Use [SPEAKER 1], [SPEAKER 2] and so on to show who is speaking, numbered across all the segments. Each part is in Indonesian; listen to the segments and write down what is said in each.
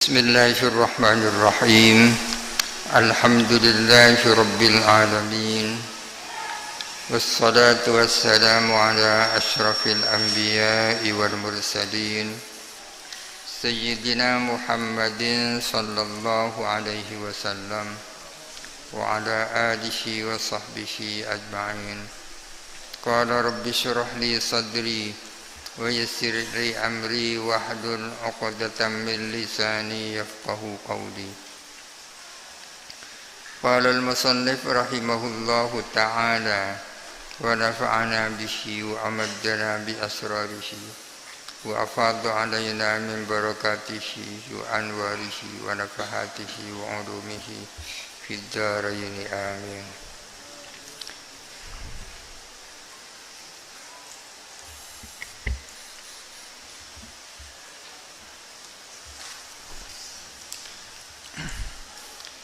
[SPEAKER 1] Bismillahirrahmanirrahim. Alhamdulillahi rabbil alamin. Wassalatu wassalamu ala asyrafil anbiya'i wal mursalin Sayyidina Muhammadin sallallahu alaihi wasallam wa ala alihi wa sahbihi ajma'in. Qala rabbi syrah li sadri wa yassir li amri wahlul 'uqdatam min lisani yafqahu qawli. Qala al-musannif rahimahullahu ta'ala wa nafa'ana bihi wa amaddana bi asrarihi wa afadha 'alaina min barakatihi wa anwarihi wa nafahatihi wa 'ulumihi fid dharain amin.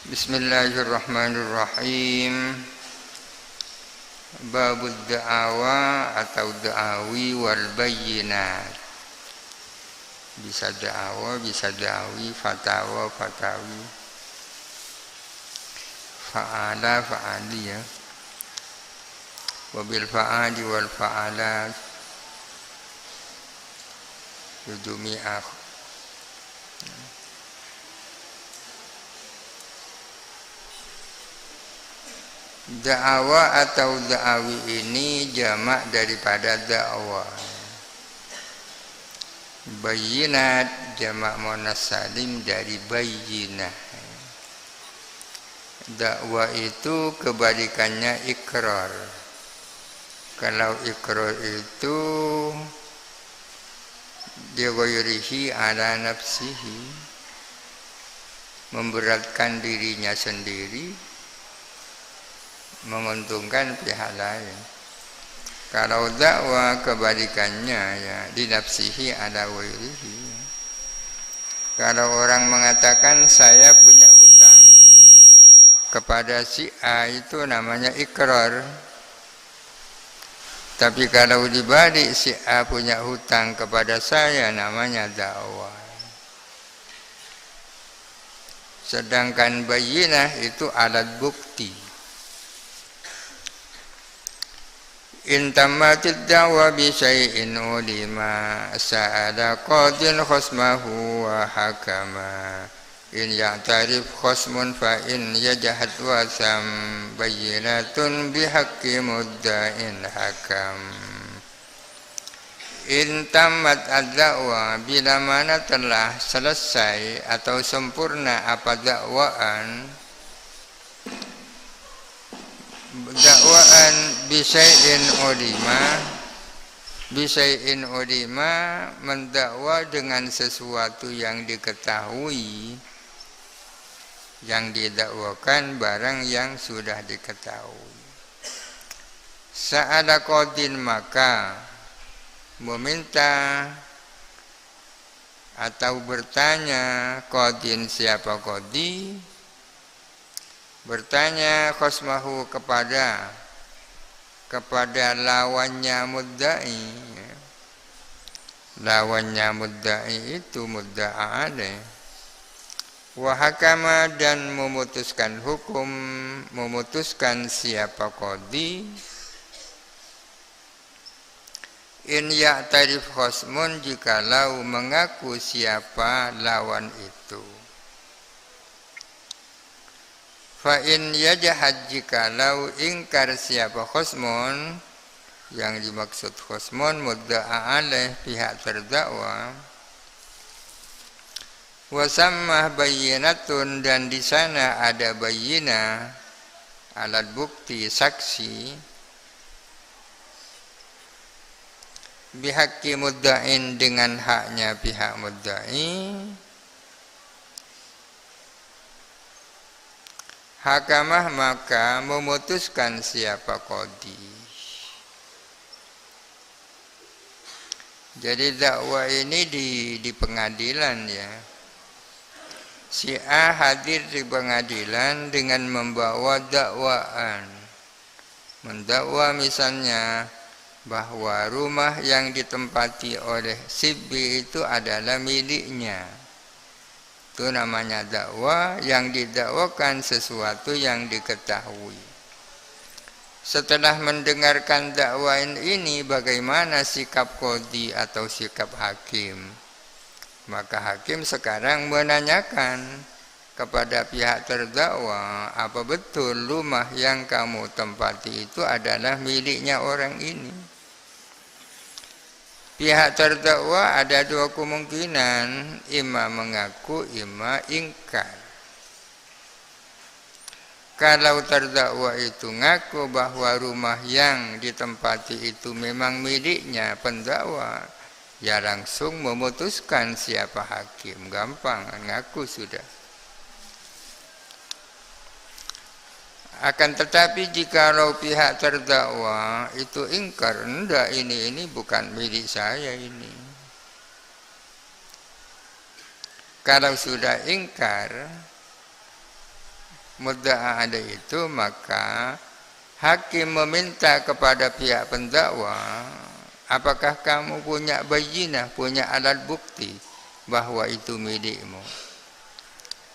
[SPEAKER 1] Bismillahirrahmanirrahim. Babud da'awa atau da'awi wal bayyinat. Bisa da'awa, bisa da'awi, fatawa, fatawi, fa'ala, fa'ali ya. Wabil fa'ali wal fa'alat yudumi'ah. Da'awa atau da'awi ini jamak daripada da'wa. Bayyinat jamak muannas salim dari bayyinah. Da'wa itu kebalikannya ikrar. Kalau ikrar itu dighairihi ala nafsihi, memberatkan dirinya sendiri, menguntungkan pihak lain. Kalau dakwah kebalikannya ya di nafsihi ada wairihi. Kalau orang mengatakan saya punya hutang kepada si A, itu namanya ikrar. Tapi kalau dibalik si A punya hutang kepada saya, namanya dakwah. Sedangkan bayyinah itu alat bukti. In tammatid da'wa bi syai'in ulima sa'ala qadin khasmahu wa hakama in ya'tarif khasmun fa in yajhad wa sam bayyinatun bi haqqi mudda'in hakam. In tammat ad-da'wa, bila mana telah selesai atau sempurna apa dakwaan, dakwaan bisyai'in ulima, mendakwa dengan sesuatu yang diketahui, yang didakwakan barang yang sudah diketahui. Sa'ala qadin, maka meminta atau bertanya qadin, siapa qadi, bertanya khasmahu kepada lawannya mudda'i. Lawannya mudda'i itu mudda'a alaih. Wa hakama, dan memutuskan hukum, memutuskan siapa qadi. In ya'tarif khasmun, jikalau mengaku siapa lawan itu. Fa in yajhad, jikalau ingkar siapa khasmun, yang dimaksud khasmun mudda'a alaih, pihak terdakwa. Wa sammah bayyinatun, dan di sana ada bayyinah, alat bukti, saksi, bihaqqi mudda'in, dengan haknya pihak mudda'i. Hakamah, maka memutuskan siapa qadi. Jadi dakwah ini di pengadilan ya. Si A hadir di pengadilan dengan membawa dakwaan. Mendakwa misalnya bahwa rumah yang ditempati oleh si B itu adalah miliknya. Itu namanya dakwah, yang didakwakan sesuatu yang diketahui. Setelah mendengarkan dakwah ini, bagaimana sikap qadhi atau sikap hakim? Maka hakim sekarang menanyakan kepada pihak terdakwa, apa betul rumah yang kamu tempati itu adalah miliknya orang ini? Pihak terdakwa ada dua kemungkinan, ima mengaku, ima ingkar. Kalau terdakwa itu ngaku bahwa rumah yang ditempati itu memang miliknya pendakwa, ya langsung memutuskan siapa hakim, gampang, ngaku sudah. Akan tetapi jikalau pihak terdakwa itu ingkar, enggak, ini bukan milik saya ini. Kalau sudah ingkar mudda'a ada itu, maka hakim meminta kepada pihak pendakwa, apakah kamu punya bayyinah, punya alat bukti bahwa itu milikmu?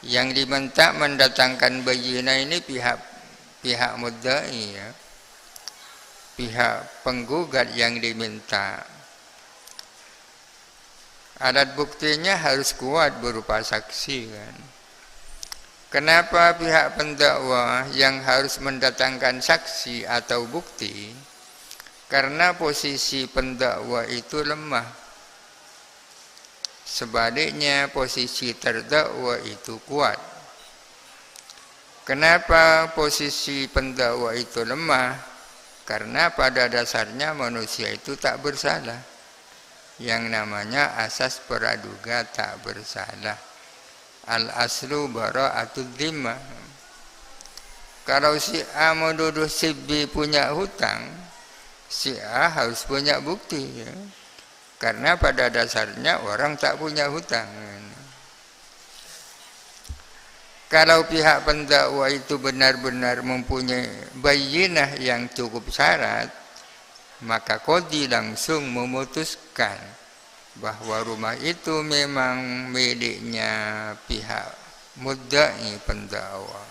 [SPEAKER 1] Yang diminta mendatangkan bayyinah ini pihak mudda'i, ya, pihak penggugat yang diminta. Alat buktinya harus kuat berupa saksi, kan. Kenapa pihak pendakwa yang harus mendatangkan saksi atau bukti? Karena posisi pendakwa itu lemah. Sebaliknya posisi terdakwa itu kuat. Kenapa posisi pendakwa itu lemah? Karena pada dasarnya manusia itu tak bersalah. Yang namanya asas praduga tak bersalah. Al-aslu bara'atud dhimmah. Kalau si A menuduh si B punya hutang, si A harus punya bukti, ya. Karena pada dasarnya orang tak punya hutang. Kalau pihak pendakwa itu benar-benar mempunyai bayyinah yang cukup syarat, maka qadhi langsung memutuskan bahwa rumah itu memang miliknya pihak mudda'i pendakwa.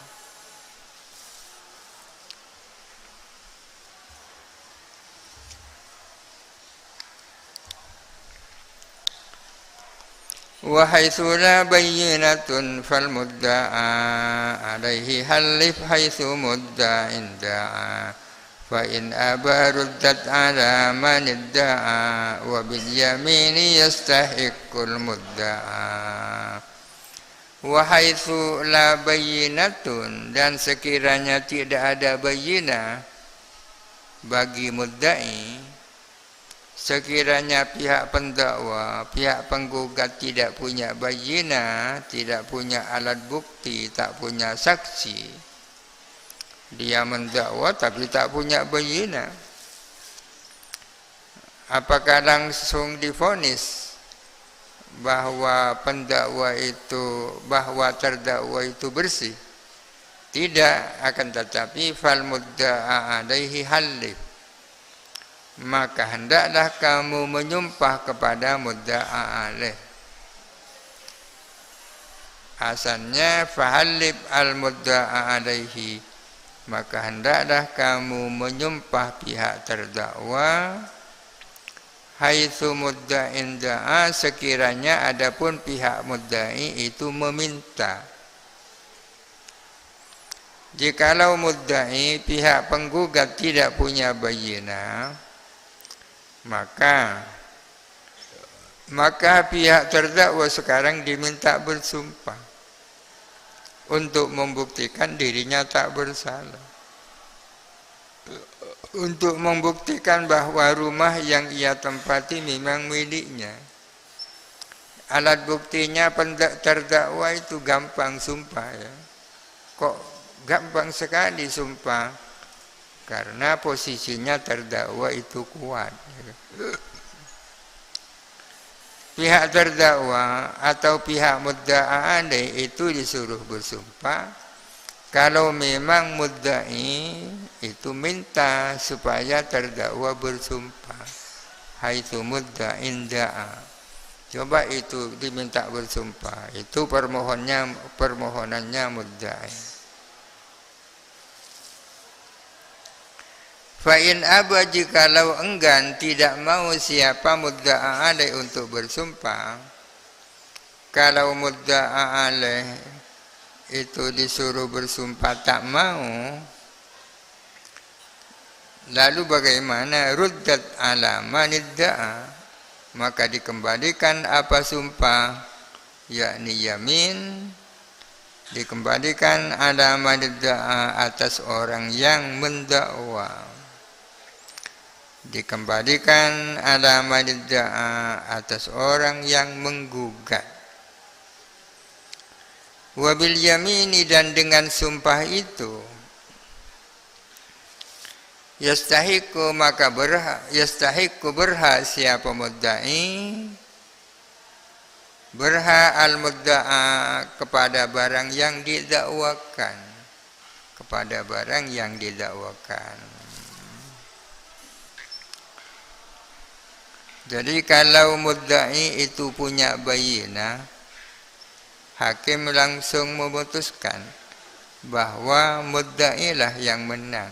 [SPEAKER 1] Wa haitsu la bayyinatun fal mudda'a alaihi halif haitsu mudda'in da'a fa in aba ruddat ala man idda'a wa bil yamini yastahiqqul mudda'a. Wa haitsu la bayyinatun, dan sekiranya tidak ada bayyinah bagi mudda'i, sekiranya pihak pendakwa, pihak penggugat tidak punya bayyinah, tidak punya alat bukti, tak punya saksi, dia mendakwa tapi tak punya bayyinah, apakah langsung divonis bahwa pendakwa itu, bahwa terdakwa itu bersih? Tidak, akan tetapi fal mudda'a alaihi halif, maka hendaklah kamu menyumpah kepada mudda'a alaih. Asalnya fahallib al mudda'a alaihi, maka hendaklah kamu menyumpah pihak terdakwa haitsu mudda'in da'a, sekiranya adapun pihak mudda'i itu meminta. Jikalau mudda'i, pihak penggugat, tidak punya bayyinah, maka pihak terdakwa sekarang diminta bersumpah untuk membuktikan dirinya tak bersalah, untuk membuktikan bahwa rumah yang ia tempati memang miliknya. Alat buktinya terdakwa itu gampang sumpah, ya. Kok gampang sekali sumpah? Karena posisinya terdakwa itu kuat. Pihak terdakwa atau pihak mudda'a alaih itu disuruh bersumpah kalau memang mudda'i itu minta supaya terdakwa bersumpah. Haitsu mudda'in da'a, Coba itu diminta bersumpah, itu permohonannya mudda'i. Fa in aba, jikalau enggan, tidak mau siapa mudda'a alaih untuk bersumpah. Kalau mudda'a alaih itu disuruh bersumpah tak mau, lalu bagaimana? Ruddat ala man idda'a, maka dikembalikan apa sumpah, yakni yamin, dikembalikan ala man idda'a, atas orang yang mendakwa, dikembalikan ala man idda'a, atas orang yang menggugat. Wabil yamini, dan dengan sumpah itu, yastahiqu, maka berhak siapa mudda'i, berhak al-mudda'a kepada barang yang didakwakan, kepada barang yang didakwakan. Jadi kalau mudda'i itu punya bayinah, hakim langsung memutuskan bahwa mudda'ilah yang menang.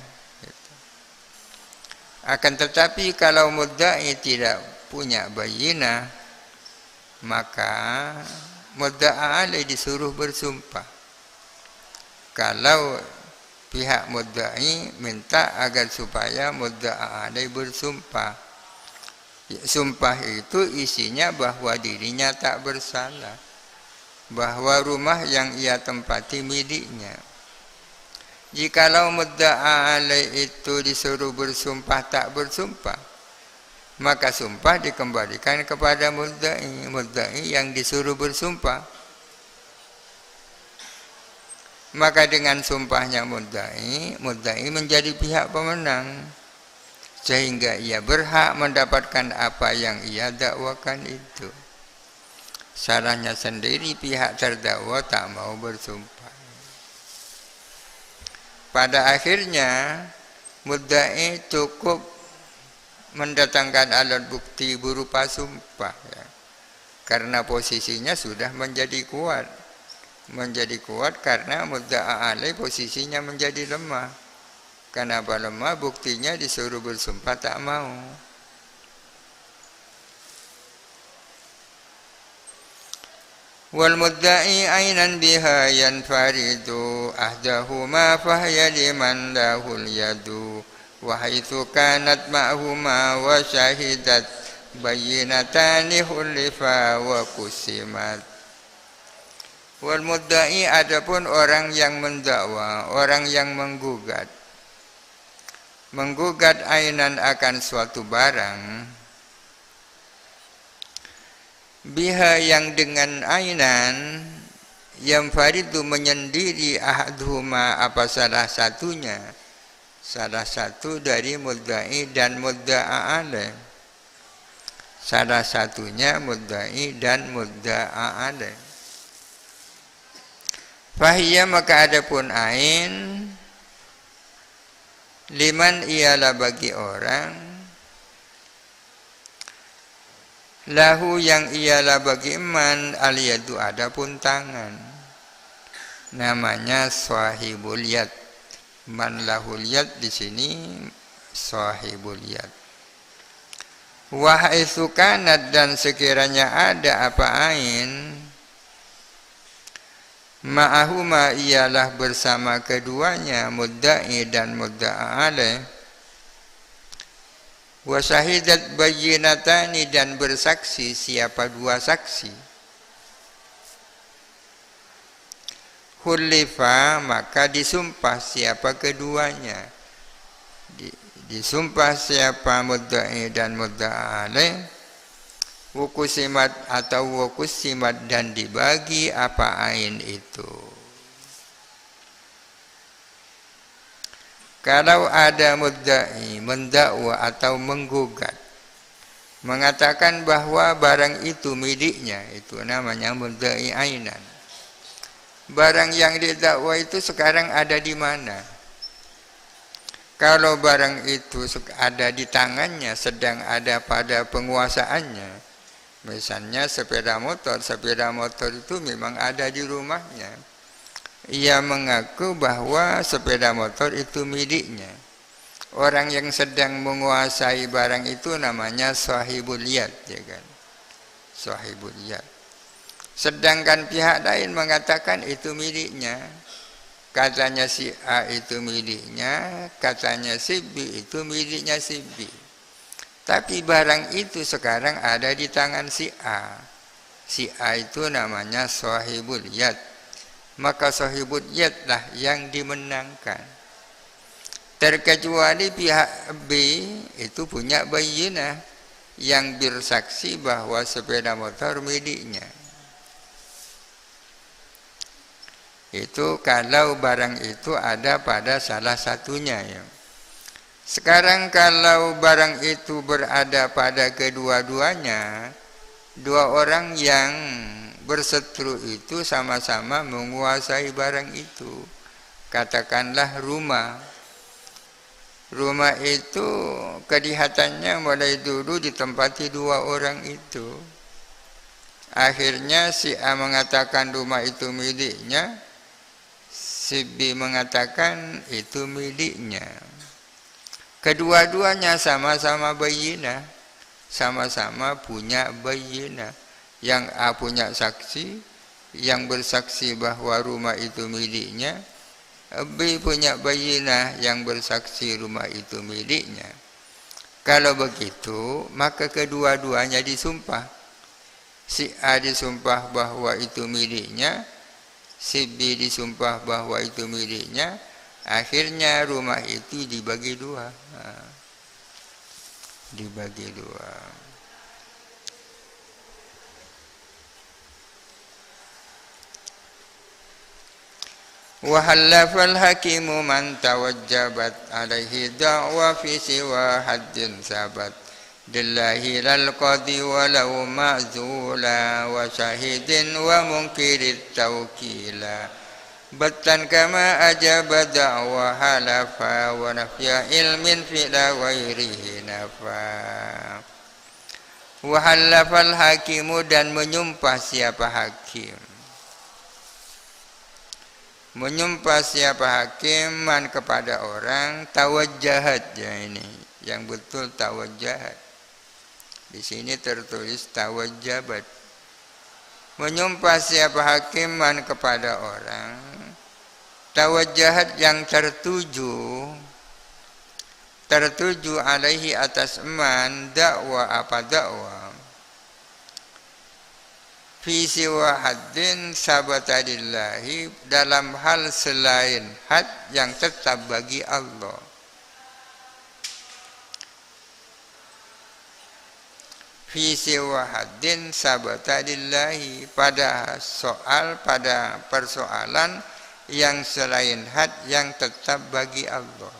[SPEAKER 1] Akan tetapi kalau mudda'i tidak punya bayinah, maka mudda'a alaih disuruh bersumpah. Kalau pihak mudda'i minta agar supaya mudda'a alaih bersumpah, sumpah itu isinya bahwa dirinya tak bersalah, bahwa rumah yang ia tempati miliknya. Jikalau mudda'a alaih itu disuruh bersumpah tak bersumpah, maka sumpah dikembalikan kepada mudda'i, mudda'i yang disuruh bersumpah. Maka dengan sumpahnya mudda'i, mudda'i menjadi pihak pemenang, sehingga ia berhak mendapatkan apa yang ia dakwakan itu. Salahnya sendiri pihak terdakwa tak mau bersumpah. Pada akhirnya mudda'i cukup mendatangkan alat bukti berupa sumpah, ya. Karena posisinya sudah menjadi kuat karena mudda'a alaih posisinya menjadi lemah. Kenapa lemah? Buktinya disuruh bersumpah tak mau. Wal mudda'i ainan biha yanfaridu ahdahuma fahya liman lahul yadu wa haitsu kanat ma'huma wa syahidat bayyinatani hulifa wa kusimat. Wal mudda'i, adapun orang yang mendakwa, orang yang menggugat ainan akan suatu barang, biha yang dengan ainan, yang faridu menyendiri ahaduhuma apa salah satunya, salah satu dari mudda'i dan mudda'a alaih, salah satunya mudda'i dan mudda'a alaih. Fahiyya, maka adapun ain, liman ialah bagi orang, lahu yang ialah bagi man, al-yadu adapun tangan, namanya sahibul yad. Man lahul yad di sini sahibul yad. Wa haitsu kanat, dan sekiranya ada apa ain, ma'ahuma ialah bersama keduanya, mudda'i dan mudda'a alaih, wa syahidat bayyinatani, dan bersaksi siapa dua saksi, hulifa, maka disumpah siapa keduanya, disumpah siapa mudda'i dan mudda'a alaih, wukusimat atau wukusimat, dan dibagi apa ain itu. Kalau ada mudda'i mendakwa atau menggugat, mengatakan bahwa barang itu miliknya, itu namanya mudda'i ainan. Barang yang didakwa itu sekarang ada di mana? Kalau barang itu ada di tangannya, sedang ada pada penguasaannya, Misalnya sepeda motor itu memang ada di rumahnya. Ia mengaku bahwa sepeda motor itu miliknya. Orang yang sedang menguasai barang itu namanya sahibul yad, ya kan? Sahibul yad. Sedangkan pihak lain mengatakan itu miliknya. Katanya si A itu miliknya, katanya si B itu miliknya si B. Tapi barang itu sekarang ada di tangan si A. Si A itu namanya sahibul yad. Maka sahibul yad lah yang dimenangkan. Terkecuali pihak B itu punya bayyinah yang bersaksi bahwa sepeda motor miliknya. Itu kalau barang itu ada pada salah satunya, ya. Sekarang kalau barang itu berada pada kedua-duanya, dua orang yang berseteru itu sama-sama menguasai barang itu. Katakanlah rumah. Rumah itu kelihatannya mulai dulu ditempati dua orang itu. Akhirnya si A mengatakan rumah itu miliknya, si B mengatakan itu miliknya. Kedua-duanya sama-sama bayyinah, sama-sama punya bayyinah. Yang A punya saksi, yang bersaksi bahwa rumah itu miliknya. B punya bayyinah yang bersaksi rumah itu miliknya. Kalau begitu, maka kedua-duanya disumpah. Si A disumpah bahwa itu miliknya, si B disumpah bahwa itu miliknya. Akhirnya rumah itu dibagi dua. Dibagi dua. Wa halafal hakimu man tawajjabat alaihi da'wa fi siwa haddin sabat dillahi lal qadi walau ma'zula wa syahidin wa munkirit tawkila batan kama ajaba da'wa halafa wa nafya ilmin fi'la ghairihi nafa. Wa halafal hakimu, dan menyumpah siapa hakim. Menyumpah siapa hakim man kepada orang tawajjahat, ya ini yang betul tawajjahat. Di sini tertulis tawajjabat. Menyumpah siapa hakim man kepada orang tawajjahat yang tertuju alaihi atas man dakwa apa dakwa fi siwa haddin sabatadillahi, dalam hal selain had yang tetap bagi Allah. Fi siwa haddin sabatadillahi, pada persoalan yang selain had yang tetap bagi Allah.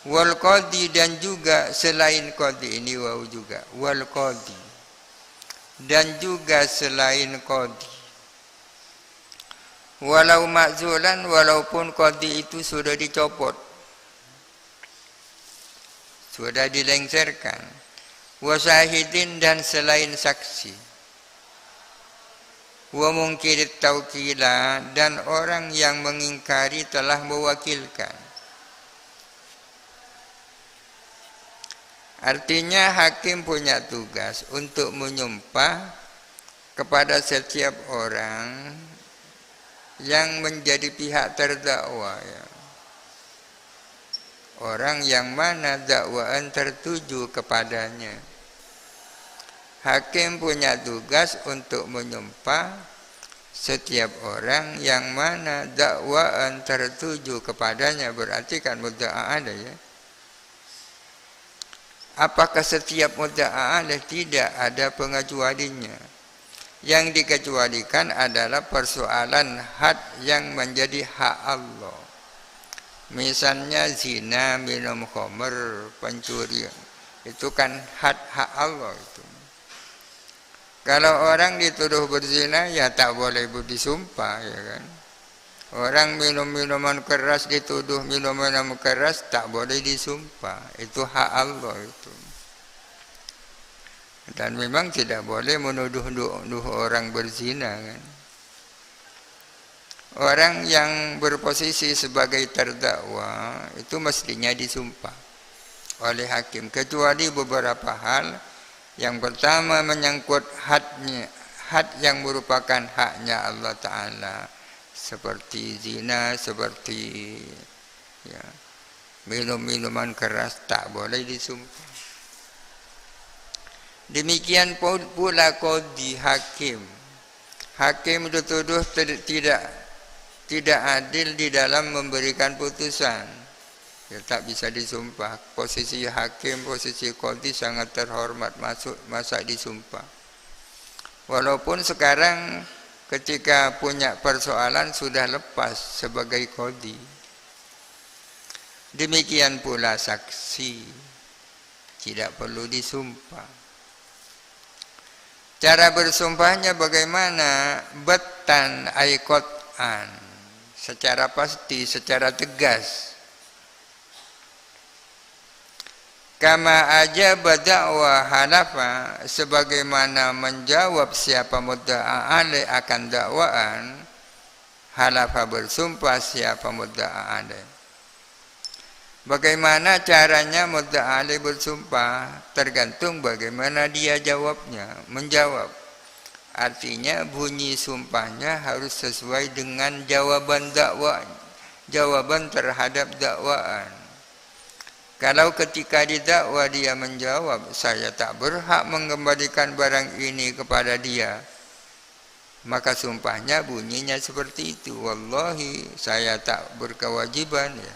[SPEAKER 1] Wal qadi, dan juga selain qadi, ini wau juga, wal qadi, dan juga selain qadi. Walau makzulan, walaupun qadi itu sudah dicopot, sudah dilengserkan. Wa syahidin, dan selain saksi. Wa mungkirit tawkila, dan orang yang mengingkari telah mewakilkan. Artinya hakim punya tugas untuk menyumpah kepada setiap orang yang menjadi pihak terdakwa, ya. Orang yang mana dakwaan tertuju kepadanya. Hakim punya tugas untuk menyumpah setiap orang yang mana dakwaan tertuju kepadanya. Berarti kan mudda'a ada, ya. Apakah setiap mudda'a ada? Tidak ada pengecualinya. Yang dikecualikan adalah persoalan had yang menjadi hak Allah. Misalnya zina, minum khamr, pencurian, itu kan hak Allah itu. Kalau orang dituduh berzina, ya tak boleh disumpah, ya kan. Orang minum minuman keras dituduh minum minuman keras, tak boleh disumpah. Itu hak Allah itu. Dan memang tidak boleh menuduh orang berzina kan. Orang yang berposisi sebagai terdakwa itu mestinya disumpah oleh hakim, kecuali beberapa hal. Yang pertama menyangkut had yang merupakan haknya Allah Ta'ala, seperti zina, seperti ya, minum-minuman keras, tak boleh disumpah. Demikian pula qadhi, hakim. Hakim dituduh tidak adil di dalam memberikan putusan, ya tak bisa disumpah. Posisi hakim, posisi qadhi sangat terhormat, masa disumpah. Walaupun sekarang ketika punya persoalan sudah lepas sebagai qadhi. Demikian pula saksi, tidak perlu disumpah. Cara bersumpahnya bagaimana? Batan ay qat'an, secara pasti, secara tegas. Kama ajaba da'wa halafa, sebagaimana menjawab siapa mudda'a alaih akan dakwaan, halafa bersumpah siapa mudda'a alaih. Bagaimana caranya mudda'a alaih bersumpah? Tergantung bagaimana dia jawabnya, menjawab. Artinya bunyi sumpahnya harus sesuai dengan jawaban jawaban terhadap dakwaan. Kalau ketika didakwa dia menjawab, saya tak berhak mengembalikan barang ini kepada dia, maka sumpahnya bunyinya seperti itu. Wallahi, saya tak berkewajiban. Ya.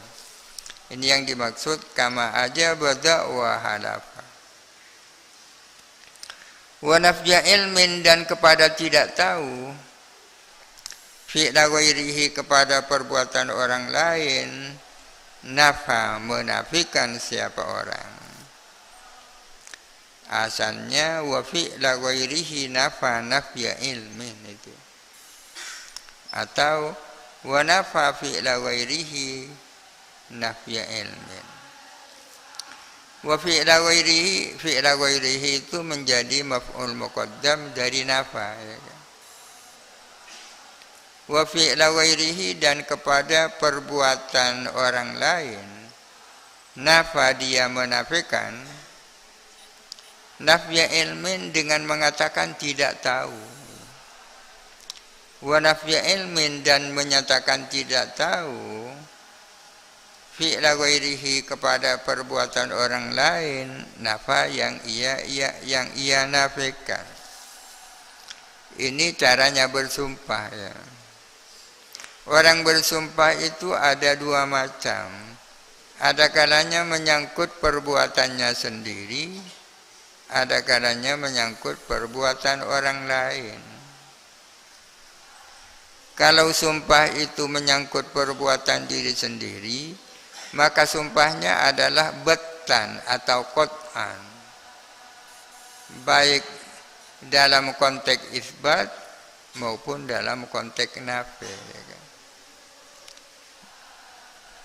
[SPEAKER 1] Ini yang dimaksud kama ajaba da'wa halafa. Wa nafya ilmin, dan kepada tidak tahu, fi'la ghairihi, kepada perbuatan orang lain, nafa, menafikan siapa orang. Asalnya wa fi'la ghairihi nafa nafya ilmin itu. Atau wa nafa fi'la ghairihi nafya ilmin. Wa fi'la ghairihi itu menjadi maf'ul muqaddam dari nafa, ya kan? Wa fi'la ghairihi, dan kepada perbuatan orang lain, nafa, dia menafikan, nafya ilmin dengan mengatakan tidak tahu. Wa nafya ilmin, dan menyatakan tidak tahu, fi'la ghairihi, kepada perbuatan orang lain, nafa, yang ia nafikan. Ini caranya bersumpah, ya. Orang bersumpah itu ada dua macam. Ada kalanya menyangkut perbuatannya sendiri, ada kalanya menyangkut perbuatan orang lain. Kalau sumpah itu menyangkut perbuatan diri sendiri, maka sumpahnya adalah batan atau qat'an, baik dalam konteks isbat maupun dalam konteks nafi.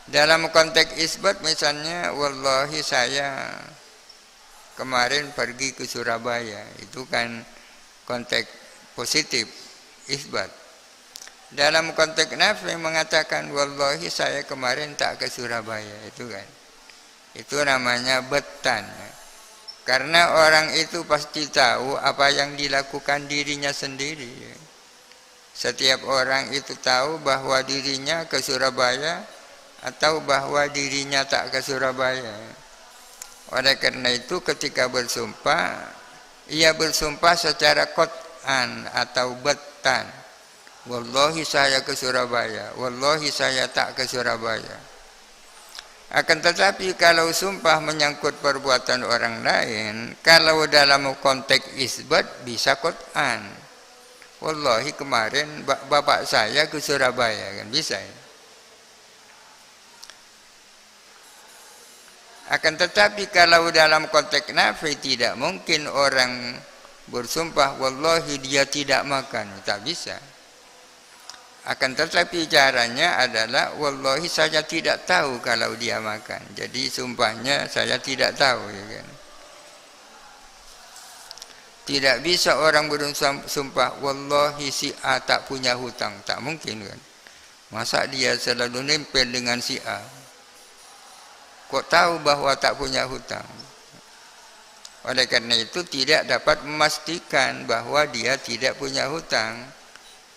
[SPEAKER 1] Dalam konteks isbat misalnya, wallahi saya kemarin pergi ke Surabaya, itu kan konteks positif, isbat. Dalam konteks nafi mengatakan, wallahi saya kemarin tak ke Surabaya, itu kan. Itu namanya batan. Karena orang itu pasti tahu apa yang dilakukan dirinya sendiri. Setiap orang itu tahu bahwa dirinya ke Surabaya atau bahwa dirinya tak ke Surabaya. Oleh karena itu ketika bersumpah, ia bersumpah secara qat'an atau batan. Wallahi saya ke Surabaya, wallahi saya tak ke Surabaya. Akan tetapi kalau sumpah menyangkut perbuatan orang lain, kalau dalam konteks isbat bisa qat'an. Wallahi kemarin bapak saya ke Surabaya, kan bisa ya? Akan tetapi kalau dalam konteks nafi tidak mungkin orang bersumpah wallahi dia tidak makan, tak bisa. Akan tetapi caranya adalah wallahi saya tidak tahu kalau dia makan. Jadi sumpahnya saya tidak tahu, ya kan. Tidak bisa orang bersumpah wallahi si A tak punya hutang, tak mungkin kan. Masa dia selalu nempel dengan si A? Kok tahu bahwa tak punya hutang? Oleh karena itu tidak dapat memastikan bahwa dia tidak punya hutang.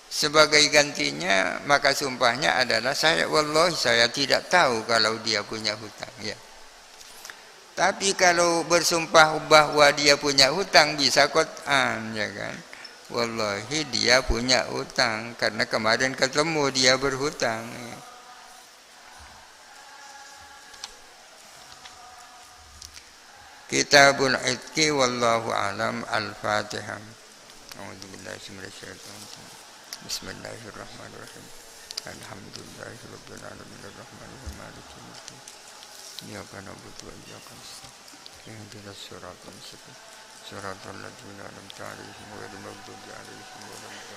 [SPEAKER 1] Sebagai gantinya maka sumpahnya adalah saya wallahi saya tidak tahu kalau dia punya hutang, ya. Tapi kalau bersumpah bahwa dia punya hutang bisa qat'an, ya kan? Wallahi dia punya hutang karena kemarin ketemu dia berhutang. Ya. Kitabul Itqi wallahu alam. Al-Fatihah. A'udzubillahi minasyaitonir. Bismillahirrahmanirrahim. Alhamdulillahirabbil alamin arrahmanirrahim maliki yaumiddin. Iyyaka na'budu wa iyyaka nasta'in. Ihdinas siratal mustaqim. Siratal ladzina an'amta 'alaihim ghairil maghdubi 'alaihim waladdallin.